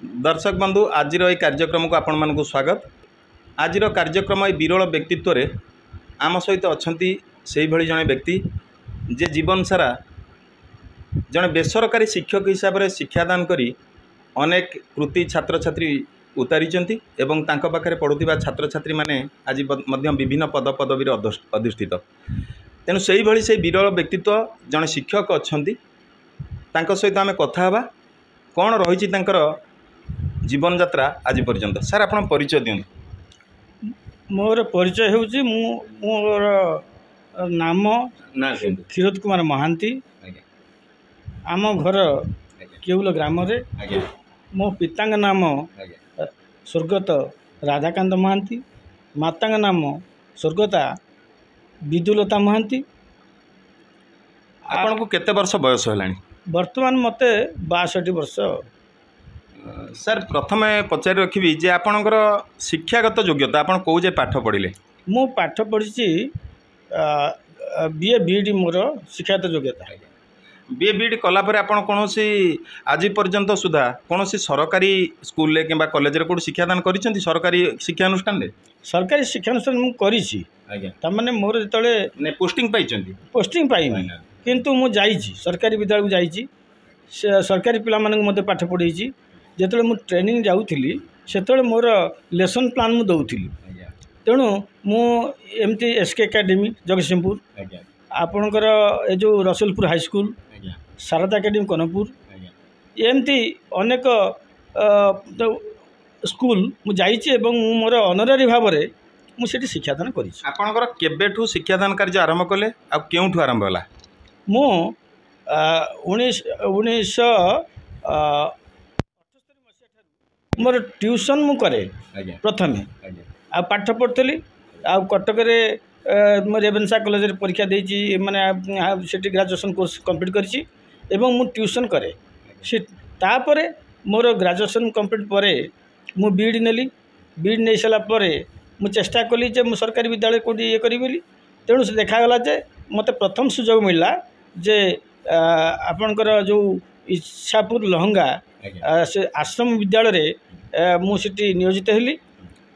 दर्शक बंधु आज कार्यक्रम को आपण मानक स्वागत। आज कार्यक्रम विरल व्यक्तित्व आम सहित अच्छा से भली जड़े व्यक्ति जे जीवन सारा जड़े बेसरकारी शिक्षक हिसाब से शिक्षादान करी अनेक कृति छात्र छात्री उतारी एवं तांको पाखरे पढ़ुवा छात्र छात्री माने आज विभिन्न पद पदवी अधिष्ठित। तेणु से भली से विरल व्यक्तित्व जड़े शिक्षक अच्छा सहित आम कथा कौन रही जीवन यात्रा आज पर्यंत। सर आप परिचय दिखाँ। मोर परिचय होउची मोर नाम क्षीरोद कुमार महांती। आम घर केउल ग्राम रे मो पिता नाम स्वर्गत राधाकांत महांती, माता नाम स्वर्गता विदुलता महांती। आपन को केते वर्ष बयस होलानी? वर्तमान मते 62 वर्ष। सर प्रथमे पचारि रखी जे आपणकर शिक्षागत योग्यता आपन कौ जे पाठ पढ़िले? मु पाठ पढ़ी बीए बीडी मोर शिक्षागत योग्यता। बीए बीडी कला पर आपन कोनोसी आज पर्यंत सुधा कोनोसी सरकारी स्कूल कि कॉलेज रे को शिक्षादान करिसेंती? सरकारी शिक्षा अनुष्ठान रे? सरकारी शिक्षा अनुष्ठान मु करिछि। त माने मोर जतले ने पोस्टिंग पाइचंती? पोस्टिंग पाइनी, किंतु मु जाइछि सरकारी विद्यालय को जाइछि। सरकारी पिला मानक मते पाठ पढ़ेछि। जेतले मु ट्रेनिंग जाउथिली सेतले मोर लेसन प्लान मु दउथिली। तेणु मु एमती एसके एकेडमी जगतसिंहपुर, आपणकर ए जो Rasulpur high school, Sharda academy Kanakpur, एमती अनेक स्कूल मु जाइछि एवं मोर ऑनररी भाव रे मु सेठी शिक्षादान करिछि। आपणकर केबेठू शिक्षादान कार्य आरंभ कले आ केउठू आरंभ होला? मु 1978 मोर ट्यूशन मु करे प्रथमे आ पाठ पढ़ुली आ कटक रे मो रेवेन्सा कॉलेज रे परीक्षा देछि माने सेठी ग्रेजुएशन कोर्स कंप्लीट करिछि एवं मु ट्यूशन करे। से तापरे मोर ग्रेजुएशन कंप्लीट परे मु बीडी नेली। बीडी नै सला परे मु चेष्टा कली जे मु सरकारी विद्यालय कोडी ये करी बोली। तेणु से देखा गला जे मते प्रथम सुजोग मिलला जे आपनकर जो इच्छापुर लहंगा से आश्रम विद्यालय रे मुझे नियोजित हेली।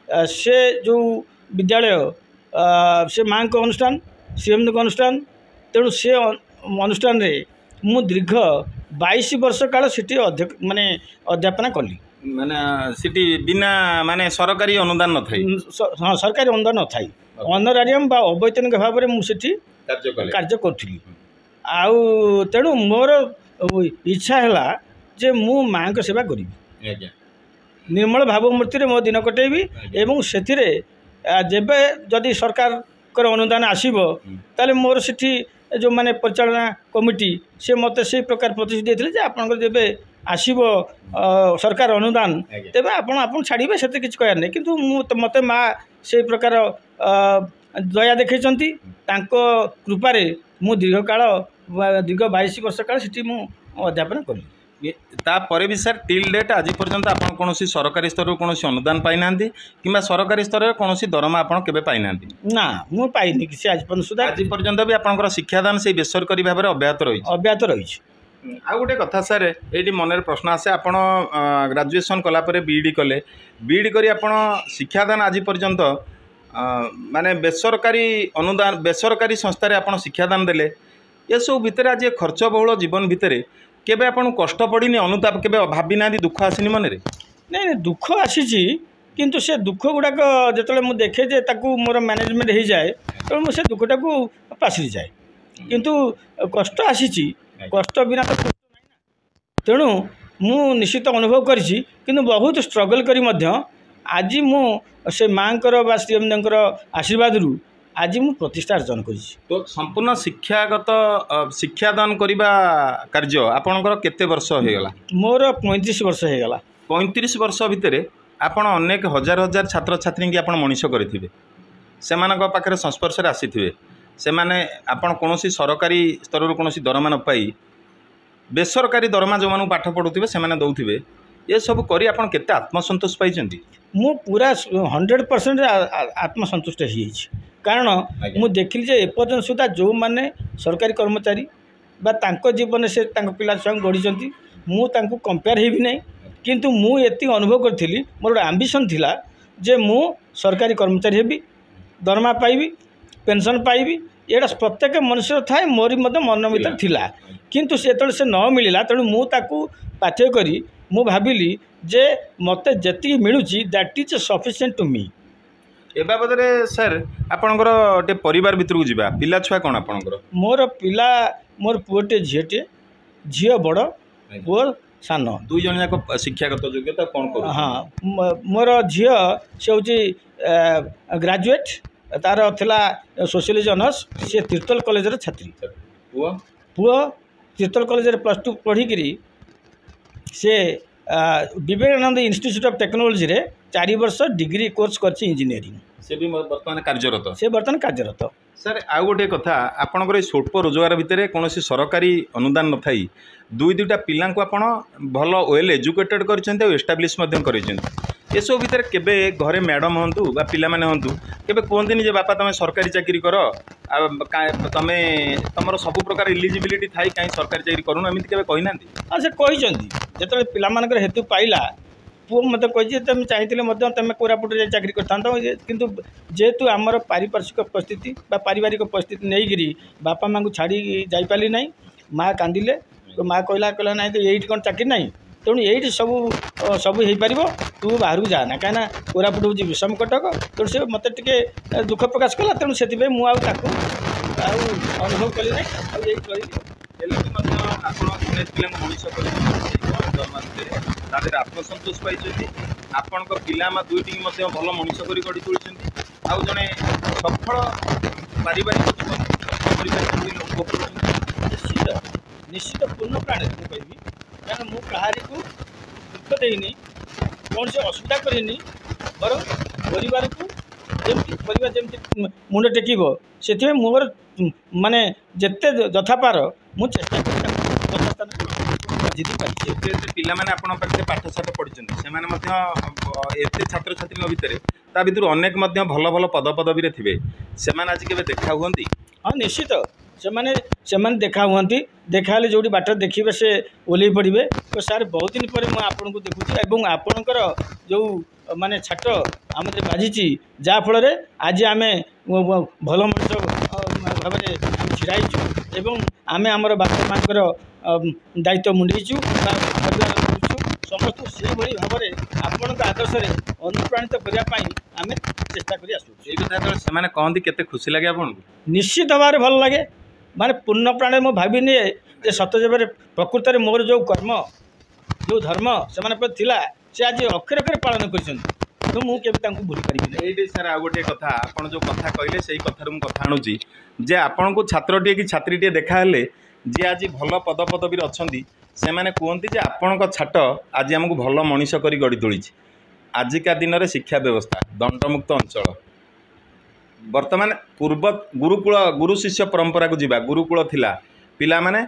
से जो विद्यालय से माँ को अनुष्ठान सीएम को अनुष्ठान। तेणु से अनुष्ठान रे मु दीर्घ 22 वर्ष काल सिटी अध्यक्ष माने अध्यापना कली। माने सिटी बिना माने सरकारी अनुदान न थाई? हाँ, सरकारी अनुदान न थाई। ऑनरारियम बा अवैतनिक भाव में मुझे कार्य करी। आउ तेणु मोर इच्छा है जे मु माँ को सेवा करी, निर्मल भावमूर्ति रे मो दिन कटेबी एवं सेथिरे जेबे जदि सरकार कर अनुदान आसीबो ताले मोर सिठी जो माने परिचालना कमिटी से मते से प्रकार प्रतिश्रुति देथिले जे आपन जेबे आसीबो सरकार अनुदान तेबे आपन छाड़ीबे सेते किछ कहर नै। किंतु मते मा से प्रकार दया देखैचंती। तांको कृपा रे मु दीर्घ 22 वर्ष काल सिठी मु अध्यापन करी। तापर भी सर टिल डेट आज पर्यंत आप कौन सरकारी स्तर कौन अनुदान पाई ना कि सरकारी स्तर में कौन दरमा आप केबे पाई ना? ना मु पाइनी किसी आज पर्यंत सुधा। आज पर्यंत भी आपंकर शिक्षादान से बेसरकारी भाव में अब्याहत रही। आ गोटे कथा सर ये मन प्रश्न आसे आप ग्रेजुएशन कलापर बीईडी कले बीईडी करी आप शिक्षादान आज पर्यंत माने बेसरकारी अनुदान बेसरकारी संस्था आप शिक्षादान देले ये सब भितर आज खर्च बहुल जीवन भितर केबे आपन कष्ट पड़िनी अनुताप केबे भाबी ना दुख आसीनी मन रे? नहीं दुख आसी किंतु से दुख गुड़ाक जो मुझे देखे जे ताकू मोर मैनेजमेंट हो जाए तो मुझे दुखटा को पासी जाए। किंतु कष्ट आसी कष्ट बिना तो कष्ट ना। तेणु मु निश्चित अनुभव करी किंतु बहुत स्ट्रगल करी मध्य आज मु से माँ बा श्रीअम आशीर्वाद रु आज मु प्रतिष्ठा अर्जन करी। तो संपूर्ण शिक्षागत शिक्षादान करने कार्य आपणकर केते वर्ष हो गला? मोर 35 वर्ष हो गला। 35 वर्ष भितर आपण अनेक हजार हजार छात्र छात्री की आप मनीष करेंगे से पाखे संस्पर्श आसी से माने आपण कौन सरकारी स्तर कौन दरमा न पाई बेसरकारी दरमा जो मानू पाठ पढ़ुवे से दौथे ये सब करी आपण केते आत्मसंतोष पाई? मु पूरा 100% आत्मसंतुष्ट हो कारण मु देखिली जे एपर्यंत सुधा जो माने सरकारी कर्मचारी बा तांको जीवन से तांको पिला संग गढ़ी मु तांको कंपेयर हेबी नहीं किंतु मु एति अनुभव करी मोर गोटे आंबिशन थिला जे मु सरकारी कर्मचारी हेबी दरमा पाइबी पेंशन पाइबी एटा प्रत्येक मनुष्य थाए मोरी मन भर थिला किंतु से से न मिलला तेणु मु ताकू पाथ्य करी मु भाविली जे मते जति मिलुची that is sufficient to me. ए बाबद रे सर आपनकर गोटे परिवार भितर को जीवा पिला छुआ कोन आपनकर? मोर पिला मोर पुओटे झीटे झील बड़ पुओ सान दुई जन जाक शिक्षागत योग्यता कोन करू? हाँ मोर झील से हूँ ग्रेजुएट तार थिला सोशियोलॉजी ऑनर्स से तीर्तल कॉलेज रे छात्री पुओ पुओ तीर्तल कॉलेज रे +2 पढ़ी से विवेकानंद इंस्टीट्यूट ऑफ टेक्नोलॉजी रे 4 वर्ष डिग्री कोर्स करछि इंजीनियरिंग से भी वर्तमान कार्यरत से वर्तमान कार्यरत। सर आउ गोटे कथा आपणकर स्वल्प रोजगार भितर कौन सरकारी अनुदान न थाई दुई दुईटा पिला आपण भल वेल एजुकेटेड कर एस्टाब्लीश एसबू भितर केबे घरे मैडम हूँ बा पिला माने हूँ केबे कहते जे बापा तुम सरकारी चाकरी कर तुम तुम सब प्रकार इलिजिबिलिटी थाई कहीं सरकारी चाकरी करूँ एमती केबे कही ना? हाँ से कही जो पिला हेतु पाइला पुओ मत कही तुम चाहिए तुम कोरापुट चाकरी कर किंतु जेहेतु आमर पारिपार्श्विक परिस्थिति पारिवारिक परिस्थिति नहीं बापा माँ को छाड़ी जापारि ना माँ कांदिले माँ कहला कहला ना तो ये कौन चाकरी ना तेणु ये सब सब हो पार तू बाहर को जाना कहीं कोरापुट हूँ विषम कटक तेणु से मत टे दुख प्रकाश कला तेणु से मुझे अनुभव कली ना आत्मसंतोष पाई आपण पिला दुईटी भल मनीष कर गढ़ी तोली आउ जड़े सफल पारिवारिक जीवन निश्चित निश्चित पूर्ण प्राणी मुझे कहना मुझे को दुख देनी कौन से असुविधा करनी बर परिवार को जमी मुंड टेक से मोर माने जिते यथापार मुझे चेष्टा पिला माने आपण पाखे पाठशाठ पढ़ी से छात्र छात्री भितर ता भर अनेक भल भल पद पदवी थे से आज के देखा हुआ? हाँ निश्चित से देखा हुआ देखा जो बाट देखिए से ओल्ल पड़े तो सार बहुत दिन पर मुझे देखुची आपणकर जो माने छाट आम बाजी जहाँफल आज आम भल मनुष्य भाव छिड़ाईचु एवं आम आमर बापा माँकर दायित्व मुंडेचु परिवार समस्त से भाव में आपण आदर्श अनुप्राणित करने आम चेष्टा कर कहते केते खुशी लगे आपन? निश्चित भाव में भल लगे माने पूर्ण प्राण मुझे भाविनी जे सत जब प्रकृत में मोर जो कर्म जो धर्म से से आज अक्षर अक्षर पालन कर तो मुझे भूल पारि ये सर आ गोटे कथा आप जो कथा कहले से कथार मुझे कथा आणुची जे आपण को छात्रटीए कि छात्रीटीए देखा जी आज भल पद पदवी अच्छा से मैंने कहते आपण छाट आज आमको भल मनीष कर गढ़ी तोली आजिका दिन में शिक्षा व्यवस्था दंडमुक्त अंचल वर्तमान पूर्व गुरुकुल गुरु शिष्य परंपरा को जीवा गुरुकुल थिला पिला माने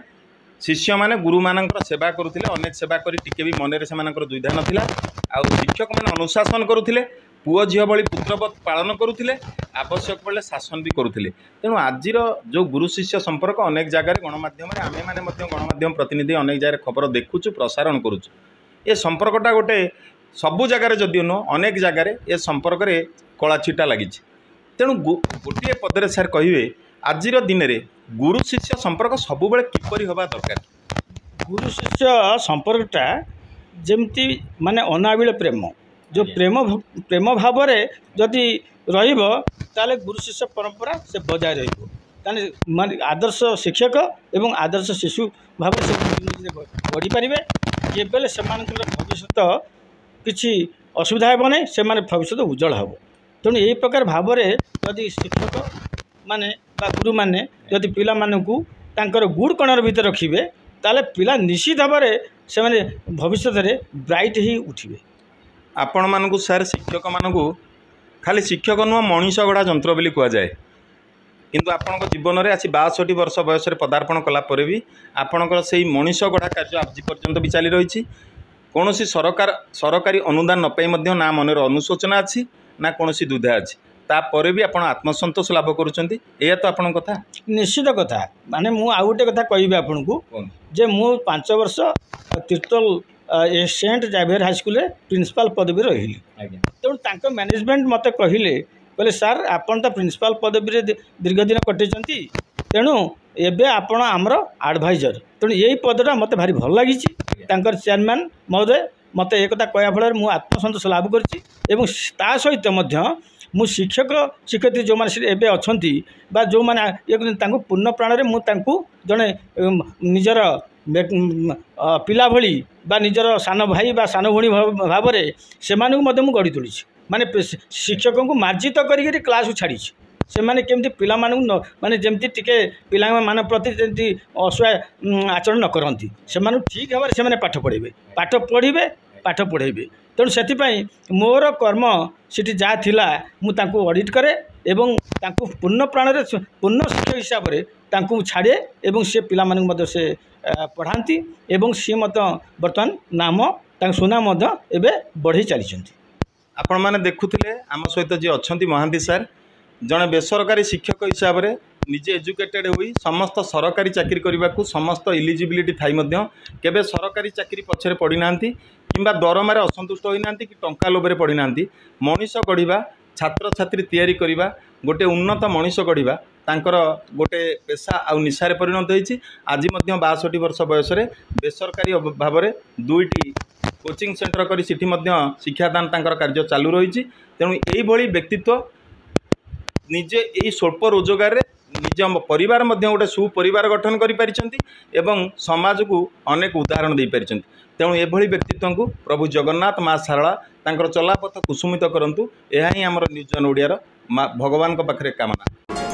शिष्य माने गुरु मानकर सेवा करुथिले अनेक सेवा करी टिके भी मनरे सेमानकर दुविधा नथिला आ शिक्षक माने अनुशासन करुथिले पुओ झियो भली पुत्रवत पालन करुथिले आवश्यक पड़े शासन भी करुथिले तेणु आजिर जो गुरु शिष्य संपर्क अनेक जगार गणमाध्यम आमे माने मध्य गणमाध्यम प्रतिनिधि अनेक जगह खबर देखुचु प्रसारण करुचु ए संपर्कटा गोटे सबु जगार जदि नो अनेक जगार ए संपर्क रे कला छिटा लगी तेणु गोटे पदरे सार कहे आजिर दिन में गुरु शिष्य संपर्क सब बेले किपरि होबा दरकार? गुरु शिष्य संपर्कटा जमती माने अनाबिल प्रेम जो प्रेम भाव में जदि ताले गुरु शिष्य परंपरा से बजाय रही माने आदर्श शिक्षक एवं आदर्श शिशु भाव से बढ़ी पारे केवल से भविष्य किसी असुविधा हे ना से भविष्य उज्जवल हे तेणु यही प्रकार भाव में जदि शिक्षक माने बा गुरु माने जदि पिला मानकु तांकर गुड कणर भीतर रखिबे ताले पिला निश्चित भाव में से भविष्य में ब्राइट ही उठिबे। आपण मानकु सर शिक्षक मानकु खाली शिक्षक नुह मनीष गढ़ा जंत्र बोली कह जाए किंतु आपण जीवन में आसी 62 वर्ष बयस पदार्पण कलापर भी आपणकर से मनीष गढ़ा कार्य आज पर्यंत भी चली रही कौन सरकारी अनुदान न पाई ना मनर अनुशोचना अच्छी ना कौन दुधा अच्छी तापर भी आप आत्मसंतोष लाभ करुँच तो आपण कथा निश्चित कथा माने मु आउ गोटे कथा कहि आपन को जे मु 5 वर्ष तीर्तल सेंट जाभियर हाईस्कूल प्रिंसिपल पदवी रही तेणु तांको मैनेजमेंट मते कहले सर आपन तो प्रिंसिपल पदवी दीर्घ दिन कटि तेणु एबे आपण आमर एडवाइजर तेणु यही पदटा मते भारी भल लगी चेयरमैन महोदय मते एक कहया फल मुझे आत्मसंतोष लाभ करछि एवं ता सहित मु शिक्षक शिक्षयित्री जो मैंने अच्छा जो मैंने ये पूर्ण प्राण में मुझे जड़े निजर पिला भली बा निजर सान भाई बा सान भणी भाव से गढ़ी तोली माने शिक्षकों को मार्जित कर क्लास को छाड़ी से मैंने केमती पिला माने जमती टिके पिला मान प्रति जमती असहाय आचरण न करती से ठीक भाव से पाठ पढ़े पाठ पढ़ेबे तेणु से मोर कर्म सीटी जहाँ थिला मुझे ऑडिट करे एवं तांको पूर्ण प्राण पूर्ण शिक्षक हिसाब से छाड़े एवं से पिला मानक से पढ़ाती एवं सी मत बर्तमान नाम सुनाम एवं बढ़े चली आपण मैंने देखुले आम सहित जी अच्छा महांती सर जड़े बेसरकारी शिक्षक हिसाब से निजे एजुकेटेड हुई समस्त सरकारी चाकरी करने को समस्त इलिजिबिलिटी थाई केबे सरकारी चाकरी पछरे पड़ी ना किंबा दरमार असंतुष्ट होना कि टंका लोभे पड़ी ना मनीष गढ़ा छात्र छात्री तैयारी करवा गोटे उन्नत मनीष गढ़ा तांकर गोटे पेशा आउ निशारे परिणत होती आज 62 वर्ष बयस बेसरकारी भाव में 2टी कोचिंग सेंटर कर शिक्षादान तांकर कार्य चालू रही तेणु यही व्यक्तित्व निजे यही स्वल्प रोजगार निज परिवार गोटे सुपरिवार गठन कर समाज को अनेक उदाहरण दे पारिछन्ति तेणु एभली व्यक्तित्व को प्रभु जगन्नाथ माँ सारला तांकर चलापथ कुसुमित करंतु यह ही आमर न्यूज ऑन ओडियार भगवान पाखे कामना।